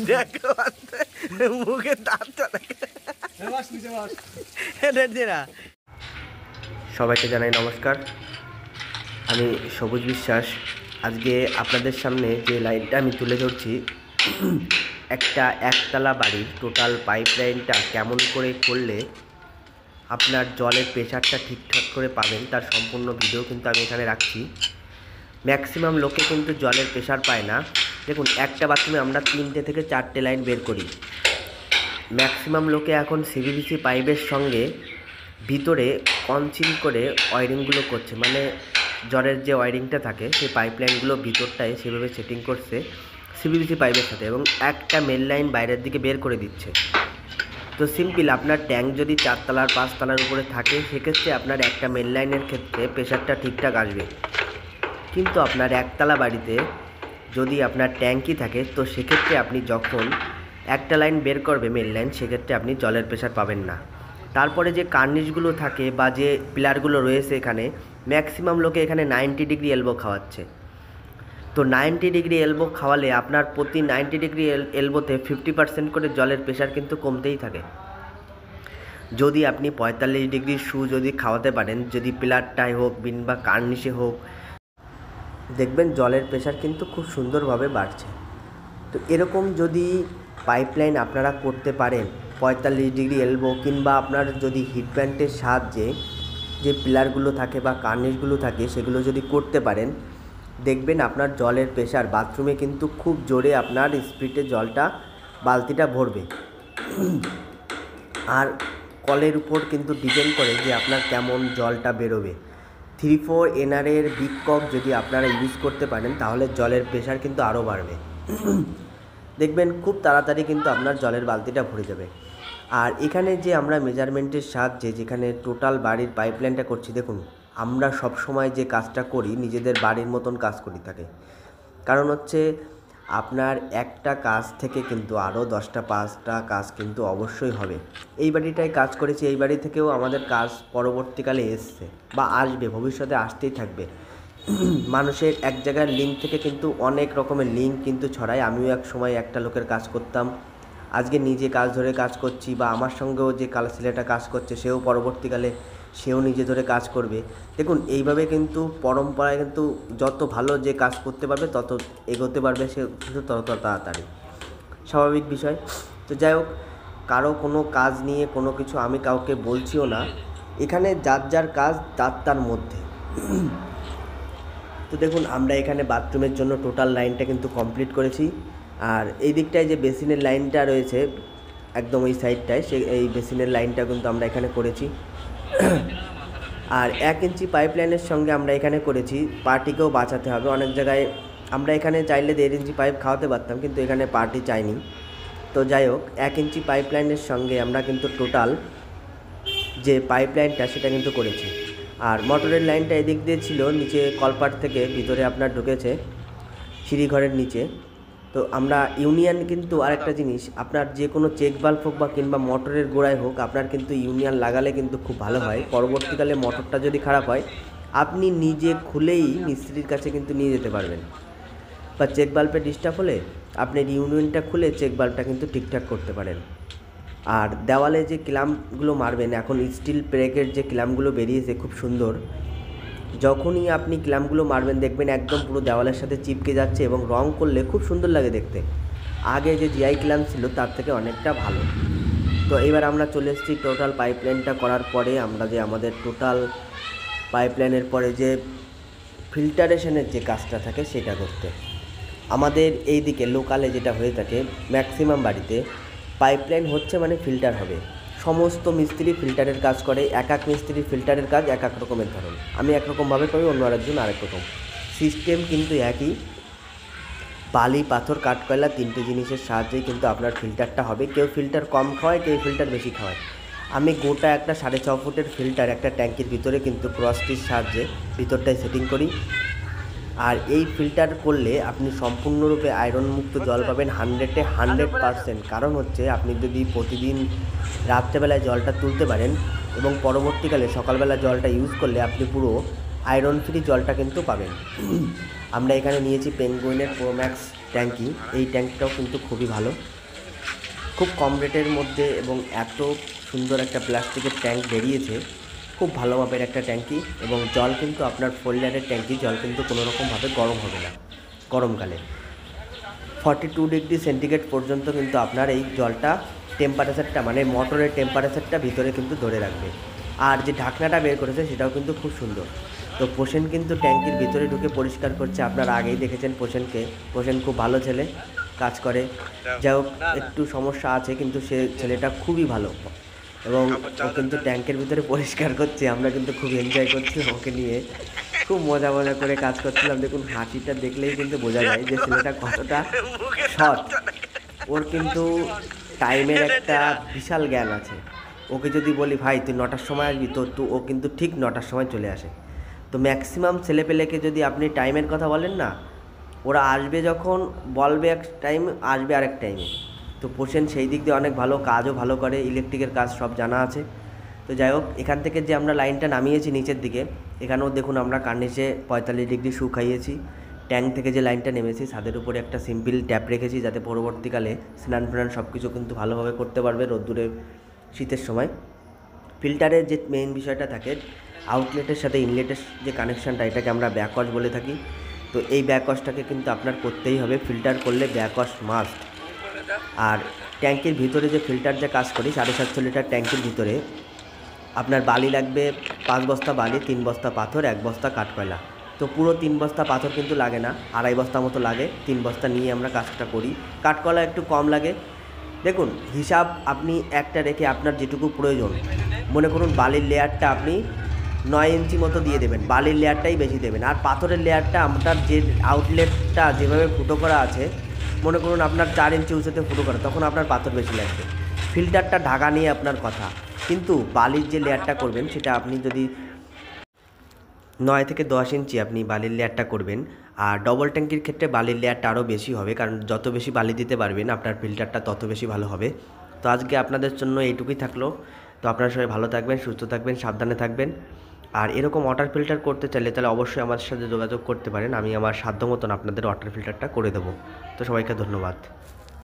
দেখো মুখে দাঁতটা সবাইকে জানাই নমস্কার। আমি সবুজ বিশ্বাস। আজকে আপনাদের সামনে যে লাইনটা আমি তুলে ধরছি, একটা একতলা বাড়ির টোটাল পাইপলাইনটা কেমন করে করলে আপনার জলের প্রেশারটা ঠিকঠাক করে পাবেন তার সম্পূর্ণ ভিডিও কিন্তু আমি এখানে রাখছি। ম্যাক্সিমাম লোকে কিন্তু জলের প্রেশার পায় না। দেখুন, একটা বাথরুমে আমরা 3টে থেকে 4টে লাইন বের করি। ম্যাক্সিমাম লোকে এখন সিভিসি পাইপের সঙ্গে ভিতরে কনসিল করে ওয়ারিংগুলো করছে, মানে জলের যে ওয়ারিংটা থাকে সেই পাইপলাইনগুলো ভিতরটায় সেভাবে সেটিং করছে সিভিসি পাইপের সাথে, এবং একটা মেন লাইন বাইরের দিকে বের করে দিচ্ছে। তো সিম্পল, আপনার ট্যাঙ্ক যদি 4 তলার 5 তলার উপরে থাকে সেক্ষেত্রে আপনার একটা মেন লাইনের ক্ষেত্রে প্রেশারটা ঠিকঠাক আসবে। কিন্তু আপনার একতলা বাড়িতে যদি আপনার ট্যাঙ্কি থাকে তো সেক্ষেত্রে আপনি যখন একটা লাইন বের করবে মেন লাইন, সেক্ষেত্রে আপনি জলের প্রেশার পাবেন না। তারপরে যে কার্নিশগুলো থাকে বা যে পিলারগুলো রয়েছে এখানে, ম্যাক্সিমাম লোকে এখানে 90 ডিগ্রি এলবো খাওয়াচ্ছে। তো 90 ডিগ্রি এলবো খাওয়ালে আপনার প্রতি 90 ডিগ্রি এলবোতে 50% করে জলের প্রেশার কিন্তু কমতেই থাকে। যদি আপনি 45 ডিগ্রি শু যদি খাওয়াতে পারেন, যদি পিলারটাই হোক বা কার্নিশে হোক, দেখবেন জলের প্রেশার কিন্তু খুব সুন্দরভাবে বাড়ছে। তো এরকম যদি পাইপলাইন আপনারা করতে পারেন 45 ডিগ্রি এলবো, কিংবা আপনার যদি হিট প্যান্টের সাহায্যে যে পিলারগুলো থাকে বা কার্নিশগুলো থাকে সেগুলো যদি করতে পারেন, দেখবেন আপনার জলের প্রেশার বাথরুমে কিন্তু খুব জোরে আপনার স্পিডে জলটা বালতিটা ভরবে। আর কলের উপর কিন্তু ডিপেন্ড করে যে আপনার কেমন জলটা বেরোবে। 3-4 এনআরের বিগ কক যদি আপনারা ইউজ করতে পারেন তাহলে জলের প্রেশার কিন্তু আরও বাড়বে। দেখবেন খুব তাড়াতাড়ি কিন্তু আপনার জলের বালতিটা ভরে যাবে। আর এখানে যে আমরা মেজারমেন্টের সাহায্যে যেখানে টোটাল বাড়ির পাইপলাইনটা করছি, দেখুন আমরা সব সময় যে কাজটা করি নিজেদের বাড়ির মতন কাজ করি থাকে। কারণ হচ্ছে আপনার একটা কাজ থেকে কিন্তু আরও 10টা 5টা কাজ কিন্তু অবশ্যই হবে। এই বাড়িটায় কাজ করেছি, এই বাড়ি থেকেও আমাদের কাজ পরবর্তীকালে এসছে বা আসবে, ভবিষ্যতে আসতেই থাকবে। মানুষের এক জায়গার লিঙ্ক থেকে কিন্তু অনেক রকমের লিঙ্ক কিন্তু ছড়ায়। আমিও এক সময় একটা লোকের কাজ করতাম, আজকে নিজে কাজ ধরে কাজ করছি, বা আমার সঙ্গেও যে ছেলেটা কাজ করছে সেও পরবর্তীকালে সেও নিজে ধরে কাজ করবে। দেখুন, এইভাবে কিন্তু পরম্পরায় কিন্তু যত ভালো যে কাজ করতে পারবে তত এগোতে পারবে, সে কিন্তু তত তাড়াতাড়ি, স্বাভাবিক বিষয়। তো যাই হোক, কারো কোনো কাজ নিয়ে কোনো কিছু আমি কাউকে বলছিও না, এখানে যার যার কাজ তার মধ্যে। তো দেখুন, আমরা এখানে বাথরুমের জন্য টোটাল লাইনটা কিন্তু কমপ্লিট করেছি। আর এই দিকটায় যে বেসিনের লাইনটা রয়েছে একদম ওই সাইডটায়, এই বেসিনের লাইনটা কিন্তু আমরা এখানে করেছি। আর 1 ইঞ্চি পাইপলাইনের সঙ্গে আমরা এখানে করেছি পার্টিকেও বাঁচাতে হবে। অনেক জায়গায় আমরা এখানে চাইলে 1.5 ইঞ্চি পাইপ খাওয়াতে পারতাম, কিন্তু এখানে পার্টি চাইনি। তো যাই হোক, 1 ইঞ্চি পাইপলাইনের সঙ্গে আমরা কিন্তু টোটাল যে পাইপলাইনটা সেটা কিন্তু করেছি। আর মোটরের লাইনটা এদিক দিয়ে ছিল, নিচে কলপাট থেকে ভিতরে আপনার ঢুকেছে সিঁড়িঘরের নিচে। তো আমরা ইউনিয়ন কিন্তু আরেকটা জিনিস, আপনার যে কোনো চেক বাল্ব হোক বা কিংবা মোটরের গোড়ায় হোক, আপনার কিন্তু ইউনিয়ন লাগালে কিন্তু খুব ভালো হয়। পরবর্তীকালে মোটরটা যদি খারাপ হয় আপনি নিজে খুলেই মিস্ত্রির কাছে কিন্তু নিয়ে যেতে পারবেন, বা চেক বাল্বে ডিস্টার্ব হলে আপনার ইউনিয়নটা খুলে চেক বাল্বটা কিন্তু ঠিকঠাক করতে পারেন। আর দেওয়ালে যে ক্ল্যাম্পগুলো মারবেন, এখন স্টিল প্রেকের যে ক্ল্যাম্পগুলো বেরিয়েছে খুব সুন্দর, যখনই আপনি ক্ল্যাম্পগুলো মারবেন দেখবেন একদম পুরো দেওয়ালের সাথে চিপকে যাচ্ছে, এবং রং করলে খুব সুন্দর লাগে দেখতে। আগে যে জিআই ক্ল্যাম্প ছিল তার থেকে অনেকটা ভালো। তো এবার আমরা চলে এসেছি টোটাল পাইপলাইনটা করার পরে, আমরা যে আমাদের টোটাল পাইপলাইনের পরে যে ফিল্টারেশনের যে কাজটা থাকে সেটা করতে। আমাদের এই দিকে লোকালে যেটা হয়ে থাকে ম্যাক্সিমাম বাড়িতে, পাইপলাইন হচ্ছে মানে ফিল্টার হবে। সমস্ত মিস্ত্রি ফিল্টারের কাজ করে, এক এক মিস্ত্রির ফিল্টারের কাজ এক এক রকমের ধরন। আমি একরকমভাবে করি, অন্য আরেকজন আরেক রকম। সিস্টেম কিন্তু একই, বালি পাথর কাঠকয়লা 3টে জিনিসের সাহায্যেই কিন্তু আপনার ফিল্টারটা হবে। কেউ ফিল্টার কম খাওয়ায়, কেউ ফিল্টার বেশি খাওয়ায়। আমি গোটা একটা 6.5 ফুটের ফিল্টার একটা ট্যাঙ্কির ভিতরে কিন্তু ক্রসটির সাহায্যে ভিতরটায় সেটিং করি। আর এই ফিল্টার করলে আপনি সম্পূর্ণরূপে আয়রন মুক্ত জল পাবেন 100%। কারণ হচ্ছে আপনি যদি প্রতিদিন রাত্রেবেলায় জলটা তুলতে পারেন এবং পরবর্তীকালে সকালবেলা জলটা ইউজ করলে আপনি পুরো আয়রন ফ্রি জলটা কিন্তু পাবেন। আমরা এখানে নিয়েছি পেঙ্গুইনের প্রো ম্যাক্স ট্যাঙ্কি। এই ট্যাঙ্কিটাও কিন্তু খুবই ভালো, খুব কম রেটের মধ্যে, এবং এত সুন্দর একটা প্লাস্টিকের ট্যাঙ্ক বেরিয়েছে, খুব ভালো মাপের একটা ট্যাঙ্কি। এবং জল কিন্তু আপনার 4 লিটারের ট্যাঙ্কি, জল কিন্তু কোনো রকমভাবে গরম হবে না গরমকালে। 42 ডিগ্রি সেন্টিগ্রেড পর্যন্ত কিন্তু আপনার এই জলটা টেম্পারেচারটা, মানে মোটরের টেম্পারেচারটা ভিতরে কিন্তু ধরে রাখবে। আর যে ঢাকনাটা বের করেছে সেটাও কিন্তু খুব সুন্দর। তো পোষণ কিন্তু ট্যাঙ্কির ভিতরে ঢুকে পরিষ্কার করছে, আপনারা আগেই দেখেছেন পোষণকে। পোষণ খুব ভালো ছেলে, কাজ করে। যাই হোক, একটু সমস্যা আছে, কিন্তু সে ছেলেটা খুবই ভালো, এবং ও কিন্তু ট্যাঙ্কের ভিতরে পরিষ্কার করছে। আমরা কিন্তু খুব এনজয় করছিলাম ওকে নিয়ে, খুব মজা মজা করে কাজ করছিলাম। দেখুন হাঁচিটা দেখলেই কিন্তু বোঝা যায় যে ছেলেটা কতটা সৎ। ওর কিন্তু টাইমের একটা বিশাল জ্ঞান আছে। ওকে যদি বলি ভাই তুই 9টার সময় আসবি, তো ও কিন্তু ঠিক 9টার সময় চলে আসে। তো ম্যাক্সিমাম ছেলেপেলেকে যদি আপনি টাইমের কথা বলেন না, ওরা আসবে যখন বলবে এক টাইম, আসবে আরেক টাইমে। তো পোষণ সেই দিক দিয়ে অনেক ভালো, কাজও ভালো করে, ইলেকট্রিকের কাজ সব জানা আছে। তো যাই হোক, এখান থেকে যে আমরা লাইনটা নামিয়েছি নিচের দিকে, এখানেও দেখুন আমরা কার্নিশে 45 ডিগ্রি শুকাইয়েছি। ট্যাঙ্ক থেকে যে লাইনটা নেমেছি ছাদের উপরে একটা সিম্পল ট্যাপ রেখেছি, যাতে পরবর্তীকালে স্নান ফ্নান সব কিছু কিন্তু ভালোভাবে করতে পারবে রোদ্দুরে শীতের সময়। ফিল্টারের যে মেইন বিষয়টা থাকে, আউটলেটের সাথে ইনলেটের যে কানেকশানটা, এটাকে আমরা ব্যাকওয়াশ বলে থাকি। তো এই ব্যাকওয়াশটাকে কিন্তু আপনার করতেই হবে, ফিল্টার করলে ব্যাকওয়াশ মাস্ট। আর ট্যাঙ্কির ভিতরে যে ফিল্টার যে কাজ করি, 750 লিটার ট্যাঙ্কির ভিতরে আপনার বালি লাগবে 5 বস্তা বালি, 3 বস্তা পাথর, 1 বস্তা কাঠকয়লা। তো পুরো 3 বস্তা পাথর কিন্তু লাগে না, 2.5 বস্তা মতো লাগে। 3 বস্তা নিয়ে আমরা কাজটা করি। কাঠকয়লা একটু কম লাগে। দেখুন হিসাব আপনি একটা রেখে আপনার যেটুকু প্রয়োজন, মনে করুন বালির লেয়ারটা আপনি 9 ইঞ্চি মতো দিয়ে দেবেন, বালির লেয়ারটাই বেশি দেবেন। আর পাথরের লেয়ারটা আপনার যে আউটলেটটা যেভাবে ফুটো করা আছে, মনে করুন আপনার 4 ইঞ্চি উঁচুতে ফুটো করা, তখন আপনার পাথর বেশি লাগবে। ফিল্টারটা ঢাকা নিয়ে আপনার কথা, কিন্তু বালির যে লেয়ারটা করবেন সেটা আপনি যদি 9 থেকে 10 ইঞ্চি আপনি বালির লেয়ারটা করবেন। আর ডবল ট্যাঙ্কির ক্ষেত্রে বালির লেয়ারটা আরও বেশি হবে, কারণ যত বেশি বালি দিতে পারবেন আপনার ফিল্টারটা তত বেশি ভালো হবে। তো আজকে আপনাদের জন্য এইটুকুই থাকলো। তো আপনারা সবাই ভালো থাকবেন, সুস্থ থাকবেন, সাবধানে থাকবেন। আর এরকম ওয়াটার ফিল্টার করতে চাইলে তাহলে অবশ্যই আমার সাথে যোগাযোগ করতে পারেন, আমি আমার সাধ্য মতন আপনাদের ওয়াটার ফিল্টারটা করে দেবো। তো সবাইকে ধন্যবাদ।